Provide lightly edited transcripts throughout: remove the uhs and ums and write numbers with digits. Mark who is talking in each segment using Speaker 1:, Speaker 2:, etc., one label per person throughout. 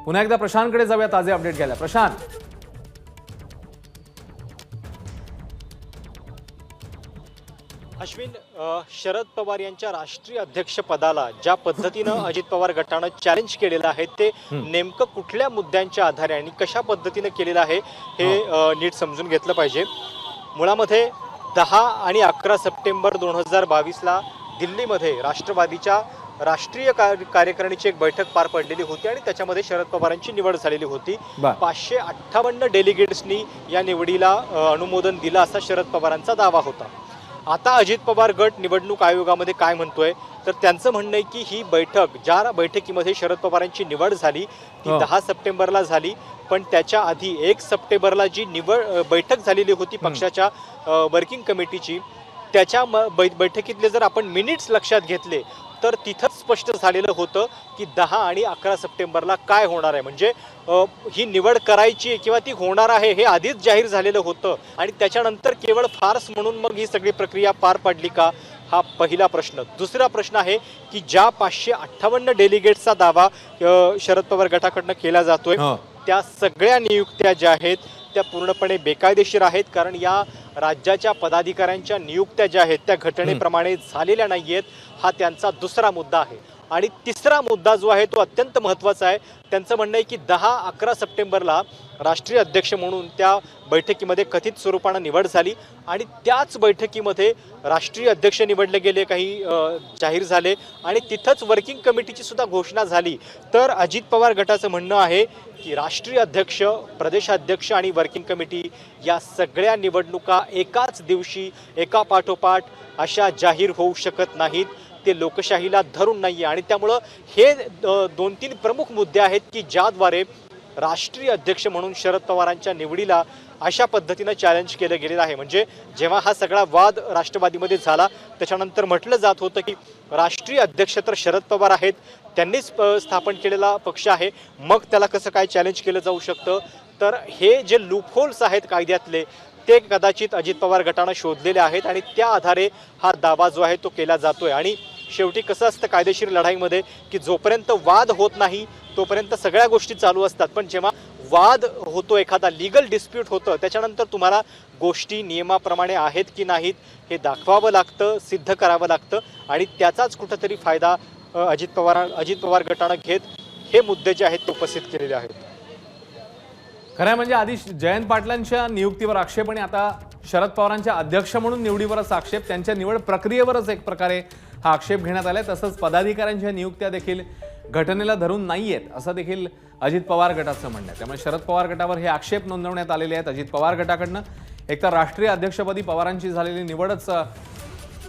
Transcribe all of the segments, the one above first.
Speaker 1: पुन्हा एकदा प्रशांतकडे जाऊया ताजे अपडेट घ्यायला। प्रशांत,
Speaker 2: अश्विन, शरद पवार यांच्या राष्ट्रीय अध्यक्ष पदाला ज्या पद्धतीनं अजित पवार गटानं चॅलेंज केलेलं आहे ते नेमकं कुठल्या मुद्द्यांच्या आधारे आणि कशा पद्धतीनं केलेलं आहे हे नीट समजून घेतलं पाहिजे। मुळामध्ये 10 आणि 11 सप्टेंबर 2022ला दिल्लीमध्ये राष्ट्रवादीच्या राष्ट्रीय कार्यकारिणीची एक बैठक पार पडलेली होती आणि त्याच्यामध्ये शरद पवारांची निवड झालेली होती। 558 डेलिगेट्सनी या निवडीला अनुमोदन दिलं असा शरद पवारांचा दावा होता। आता अजित पवार गट निवडणूक आयोगामध्ये काय म्हणतोय तर त्यांचं म्हणणं आहे की ही बैठक, ज्या बैठकीमध्ये शरद पवारांची निवड झाली ती 10 सप्टेंबरला झाली, पण त्याच्या आधी 1 सप्टेंबरला जी बैठक झालेली होती पक्षाच्या वर्किंग कमिटीची, त्याच्या बैठकीतले जर आपण मिनिट्स लक्षात घेतले तर तिथंच स्पष्ट झालेलं होतं की 10 आणि 11 सप्टेंबरला काय होणार आहे, म्हणजे ही निवड करायची किंवा ती होणार आहे हे आधीच जाहीर झालेलं होतं आणि त्याच्यानंतर केवळ फार्स म्हणून मग ही सगळी प्रक्रिया पार पडली का, हा पहिला प्रश्न। दुसरा प्रश्न आहे की ज्या 558 डेलिगेट्सचा दावा शरद पवार गटाकडनं केला जातोय त्या सगळ्या नियुक्त्या ज्या आहेत त्या पूर्णपणे बेकायदेशीर आहेत, कारण या राज्याच्या पदाधिकाऱ्यांच्या नियुक्त्या ज्या आहेत त्या घटनेप्रमाणे झालेल्या नाहीयेत, हा त्यांचा दुसरा मुद्दा आहे। आणि तिसरा मुद्दा जो आहे तो अत्यंत महत्त्वाचा आहे। त्यांचं म्हणणं आहे की 10-11 सप्टेंबरला राष्ट्रीय अध्यक्ष म्हणून त्या बैठकीमध्ये कथित स्वरूपानं निवड झाली आणि त्याच बैठकीमध्ये राष्ट्रीय अध्यक्ष निवडले गेले, काही जाहीर झाले आणि तिथंच वर्किंग कमिटीची सुद्धा घोषणा झाली। तर अजित पवार गटाचं म्हणणं आहे की राष्ट्रीय अध्यक्ष, प्रदेशाध्यक्ष आणि वर्किंग कमिटी या सगळ्या निवडणुका एकाच दिवशी एकापाठोपाठ अशा जाहीर होऊ शकत नाहीत, ते लोकशाहीला धरून नाहीये आणि त्यामुळं हे 2-3 प्रमुख मुद्दे आहेत की ज्याद्वारे राष्ट्रीय अध्यक्ष म्हणून शरद पवारांच्या निवडीला अशा पद्धतीनं चॅलेंज केलं गेलेलं आहे। म्हणजे जेव्हा हा सगळा वाद राष्ट्रवादीमध्ये झाला त्याच्यानंतर म्हटलं जात होतं की राष्ट्रीय अध्यक्ष तर शरद पवार आहेत, त्यांनीच स्थापन केलेला पक्ष आहे, मग त्याला कसं काय चॅलेंज केलं जाऊ शकतं। तर हे जे लूपहोल्स आहेत कायद्यातले ते कदाचित अजित पवार गटानं शोधलेले आहेत आणि त्या आधारे हा दावा जो आहे तो केला जातोय। आणि शेवटी कसं असतं कायदेशीर लढाईमध्ये की जोपर्यंत वाद होत नाही तोपर्यंत सगळ्या गोष्टी चालू असतात, पण जेव्हा वाद होतो, एखादा लीगल डिस्प्यूट होतं, त्याच्यानंतर तुम्हाला गोष्टी नियमाप्रमाणे आहेत की नाहीत हे दाखवावं लागतं, सिद्ध करावं लागतं आणि त्याचाच कुठंतरी फायदा अजित पवार गटानं घेत हे मुद्दे जे आहेत ते उपस्थित केलेले आहेत।
Speaker 1: खरं म्हणजे आधी जयंत पाटलांच्या नियुक्तीवर आक्षेप आणि आता शरद पवारांच्या अध्यक्ष म्हणून निवडीवरच आक्षेप, त्यांच्या निवड प्रक्रियेवरच एक प्रकारे हा आक्षेप घेण्यात आलाय। तसंच पदाधिकाऱ्यांच्या नियुक्त्या देखील घटनेला धरून नाहीयेत असं देखील अजित पवार गटाचं म्हणणं आहे। त्यामुळे शरद पवार गटावर हे आक्षेप नोंदवण्यात आलेले आहेत अजित पवार गटाकडनं। एकतर राष्ट्रीय अध्यक्षपदी पवारांची झालेली निवडच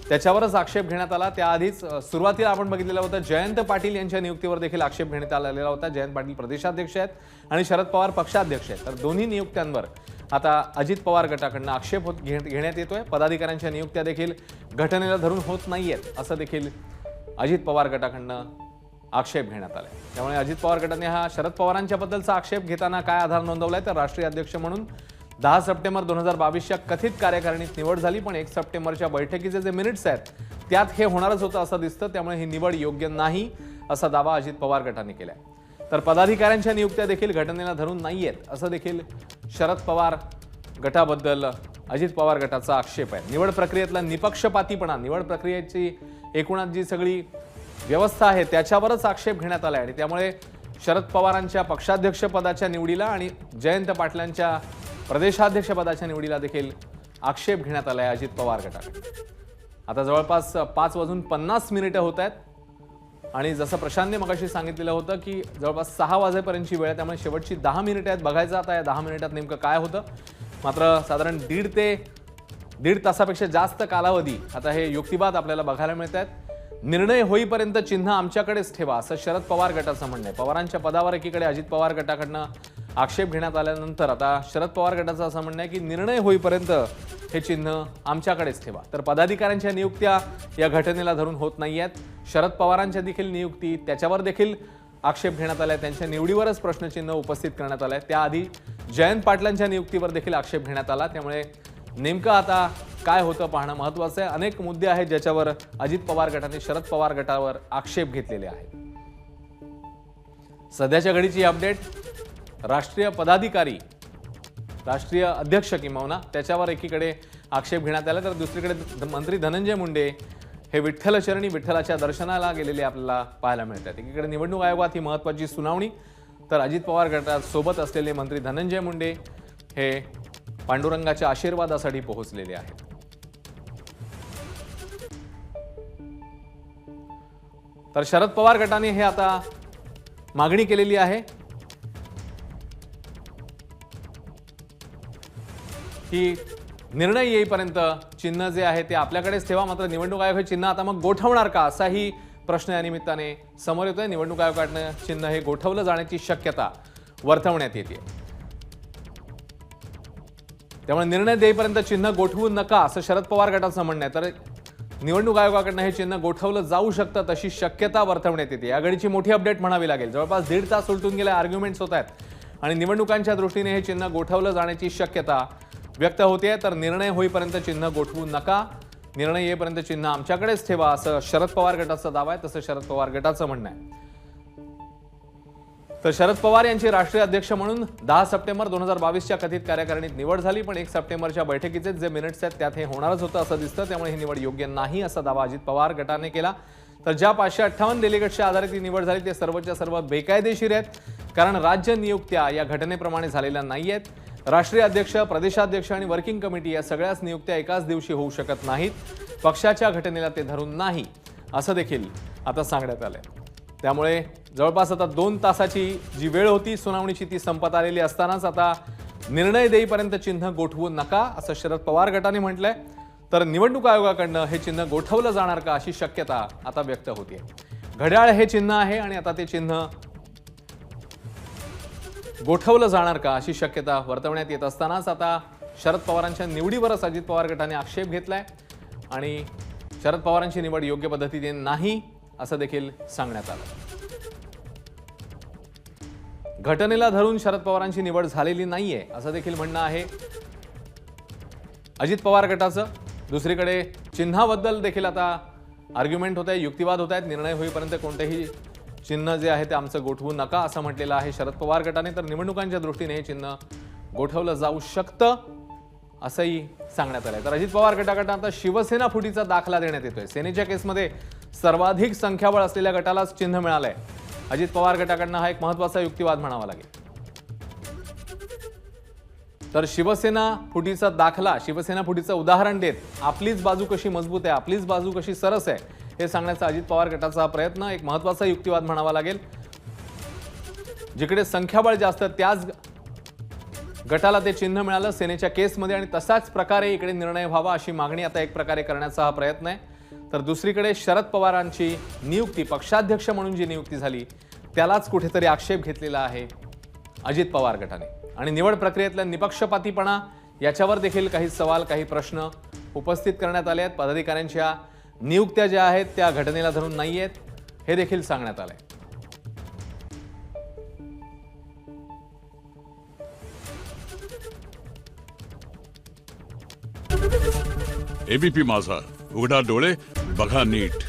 Speaker 1: त्याच्यावरच आक्षेप घेण्यात आला। त्याआधीच सुरुवातीला आपण बघितलेलं होतं जयंत पाटील यांच्या नियुक्तीवर देखील आक्षेप घेण्यात आलेला होता। जयंत पाटील प्रदेशाध्यक्ष आहेत आणि शरद पवार पक्षाध्यक्ष आहेत, तर दोन्ही नियुक्त्यांवर आता अजित पवार गटाकडनं आक्षेप घेण्यात येतोय। पदाधिकाऱ्यांच्या नियुक्त्या देखील घटनेला धरून होत नाहीयेत असं देखील अजित पवार गटाकडनं आक्षेप घेण्यात आलाय। त्यामुळे अजित पवार गटाने हा शरद पवारांच्या बद्दलचा आक्षेप घेताना काय आधार नोंदवलाय तर राष्ट्रीय अध्यक्ष म्हणून 10 सप्टेंबर 2022च्या कथित कार्यकारिणीत निवड झाली, पण 1 सप्टेंबरच्या बैठकीचे जे मिनिट्स आहेत त्यात हे होणारच होतं असं दिसतं, त्यामुळे ही निवड योग्य नाही असा दावा अजित पवार गटाने केलाय। तर पदाधिकाऱ्यांच्या नियुक्त्या देखील घटनेला धरून नाहीयेत असं देखील शरद पवार गटाबद्दल अजित पवार गटाचा आक्षेप आहे। निवड प्रक्रियेतला निपक्षपातीपणा, निवड प्रक्रियेची एकूणच जी सगळी व्यवस्था आहे त्याच्यावरच आक्षेप घेण्यात आलाय आणि त्यामुळे शरद पवारांच्या पक्षाध्यक्ष पदाच्या निवडीला आणि जयंत पाटलांच्या प्रदेशाध्यक्ष पदाच्या निवडीला देखील आक्षेप घेण्यात आलाय अजित पवार गटाकडे। आता जवळपास 5:50 होत आहेत आणि जसं प्रशांतने मगाशी सांगितलेलं होतं की जवळपास 6 वाजेपर्यंतची वेळ आहे, त्यामुळे शेवटची 10 मिनिटं आहेत, बघायचं आता या 10 मिनिटात नेमकं काय होतं। मात्र साधारण 1.5 तासापेक्षा जास्त कालावधी आता हे युक्तिवाद आपल्याला बघायला मिळत आहेत। निर्णय होईपर्यंत चिन्ह आमच्याकडेच ठेवा असं शरद पवार गटाचं म्हणणं आहे। पवारांच्या पदावर एकीकडे अजित पवार गटाकडनं आक्षेप घेण्यात आल्यानंतर आता शरद पवार गटाचं असं म्हणणं आहे की निर्णय होईपर्यंत हे चिन्ह आमच्याकडेच ठेवा। तर पदाधिकाऱ्यांच्या नियुक्त्या या घटनेला धरून होत नाहीयेत। शरद पवारांच्या देखील नियुक्ती त्याच्यावर देखील आक्षेप घेण्यात आलाय, त्यांच्या निवडीवरच प्रश्नचिन्ह उपस्थित करण्यात आलंय। त्याआधी जयंत पाटलांच्या नियुक्तीवर देखील आक्षेप घेण्यात आला, त्यामुळे नेमकं आता काय होतं पाहणं महत्त्वाचं आहे। अनेक मुद्दे आहेत ज्याच्यावर अजित पवार गटाने शरद पवार गटावर आक्षेप घेतलेले आहेत। सध्याच्या घडीची अपडेट, राष्ट्रीय पदाधिकारी, राष्ट्रीय अध्यक्ष किंबहुना त्याच्यावर एकीकडे आक्षेप घेण्यात आला, तर दुसरीकडे मंत्री धनंजय मुंडे हे विठ्ठलचरणी विठ्ठलाच्या दर्शनाला गेलेले आपल्याला पाहायला मिळतात. एकीकडे निवडणूक आयोगात ही महत्त्वाची सुनावणी, तर अजित पवार गटात सोबत असलेले मंत्री धनंजय मुंडे हे पांडुरंगाच्या आशीर्वादासाठी पोहोचलेले आहेत. तर शरद पवार गटाने हे आता मागणी केलेली आहे की निर्णय येईपर्यंत चिन्ह जे आहे ते आपल्याकडेच ठेवा. मात्र निवडणूक आयोग हे चिन्ह आता मग गोठवणार का, असाही प्रश्न या निमित्ताने समोर येतोय. निवडणूक आयोगाकडनं चिन्ह हे गोठवलं जाण्याची शक्यता वर्तवण्यात येते. त्यामुळे निर्णय देईपर्यंत चिन्ह गोठवू नका असं शरद पवार गटाचं म्हणणं आहे. तर निवडणूक आयोगाकडनं हे चिन्ह गोठवलं जाऊ शकतं तशी शक्यता वर्तवण्यात येते. या घडीची मोठी अपडेट म्हणावी लागेल. जवळपास 1.5 तास उलटून गेले, आर्ग्युमेंट्स होत आहेत आणि निवडणुकांच्या दृष्टीने हे चिन्ह गोठवलं जाण्याची शक्यता व्यक्त होते. तर निर्णय होईपर्यंत चिन्ह गोठवू नका, निर्णय येईपर्यंत चिन्ह आमच्याकडेच ठेवा असं शरद पवार गटाचा दावा आहे. तसं शरद पवार गटाचं म्हणणं आहे. तर शरद पवार यांची राष्ट्रीय अध्यक्ष म्हणून 10 सप्टेंबर 2022च्या कथित कार्यकारिणीत निवड झाली, पण 1 सप्टेंबरच्या बैठकीचे जे मिनिट्स आहेत त्यात हे होणारच होतं असं दिसतं. त्यामुळे ही निवड योग्य नाही असा दावा अजित पवार गटाने केला. तर ज्या 558 डेलिगेट्सच्या आधारे ती निवड झाली ते सर्वच्या सर्व बेकायदेशीर आहेत, कारण राज्य नियुक्त्या या घटनेप्रमाणे झालेल्या नाही आहेत. राष्ट्रीय अध्यक्ष, प्रदेशाध्यक्ष आणि वर्किंग कमिटी या सगळ्याच नियुक्त्या एकाच दिवशी होऊ शकत नाहीत. पक्षाच्या घटनेला ते धरून नाही असं देखील आता सांगण्यात आलंय. त्यामुळे जवळपास आता 2 तासाची जी वेळ होती सुनावणीची ती संपत आलेली असतानाच आता निर्णय देईपर्यंत चिन्ह गोठवू नका असं शरद पवार गटाने म्हटलंय. तर निवडणूक आयोगाकडनं हे चिन्ह गोठवलं जाणार का अशी शक्यता आता व्यक्त होते. घड्याळ हे चिन्ह आहे आणि आता ते चिन्ह गोठवलं जाणार का अशी शक्यता वर्तवण्यात येत असतानाच आता शरद पवारांच्या निवडीवरच अजित पवार गटाने आक्षेप घेतलाय आणि शरद पवारांची निवड योग्य पद्धतीने नाही असं देखील सांगण्यात आलं. घटनेला धरून शरद पवारांची निवड झालेली नाहीये असं देखील म्हणणं आहे अजित पवार गटाचं. दुसरीकडे चिन्हाबद्दल देखील आता आर्ग्युमेंट होत आहे, युक्तिवाद होत आहेत. निर्णय होईपर्यंत कोणतेही चिन्ह जे आहे ते आमचं गोठवू नका असं म्हटलेलं आहे शरद पवार गटाने. तर निवडणुकांच्या दृष्टीने हे चिन्ह गोठवलं जाऊ शकतं असंही सांगण्यात आलंय. तर अजित पवार गटाकडनं आता शिवसेना फुटीचा दाखला देण्यात येतोय. सेनेच्या केसमध्ये सर्वाधिक संख्याबळ असलेल्या गटालाच चिन्ह मिळालंय. अजित पवार गटाकडनं हा एक महत्त्वाचा युक्तिवाद म्हणावा लागेल. तर शिवसेना फुटीचा दाखला, शिवसेना फुटीचं उदाहरण देत आपलीच बाजू कशी मजबूत आहे, आपलीच बाजू कशी सरस आहे हे सांगण्याचा अजित पवार गटाचा प्रयत्न, एक महत्त्वाचा युक्तिवाद म्हणावा लागेल. जिकडे संख्याबळ जास्त त्याच गटाला ते चिन्ह मिळालं सेनेच्या केसमध्ये आणि तसाच प्रकारे इकडे निर्णय व्हावा अशी मागणी आता एक प्रकारे करण्याचा हा प्रयत्न आहे. तर दुसरीकडे शरद पवारांची नियुक्ती, पक्षाध्यक्ष म्हणून जी नियुक्ती झाली त्यालाच कुठेतरी आक्षेप घेतलेला आहे अजित पवार गटाने. आणि निवड प्रक्रियेतल्या निपक्षपातीपणा याच्यावर देखील काही सवाल, काही प्रश्न उपस्थित करण्यात आले आहेत. पदाधिकाऱ्यांच्या नियुक्त्या ज्या आहेत त्या घटनेला धरून नाही आहेत हे देखील सांगण्यात आलंय.
Speaker 3: एबीपी माझा, उघडा डोळे बघा नीट.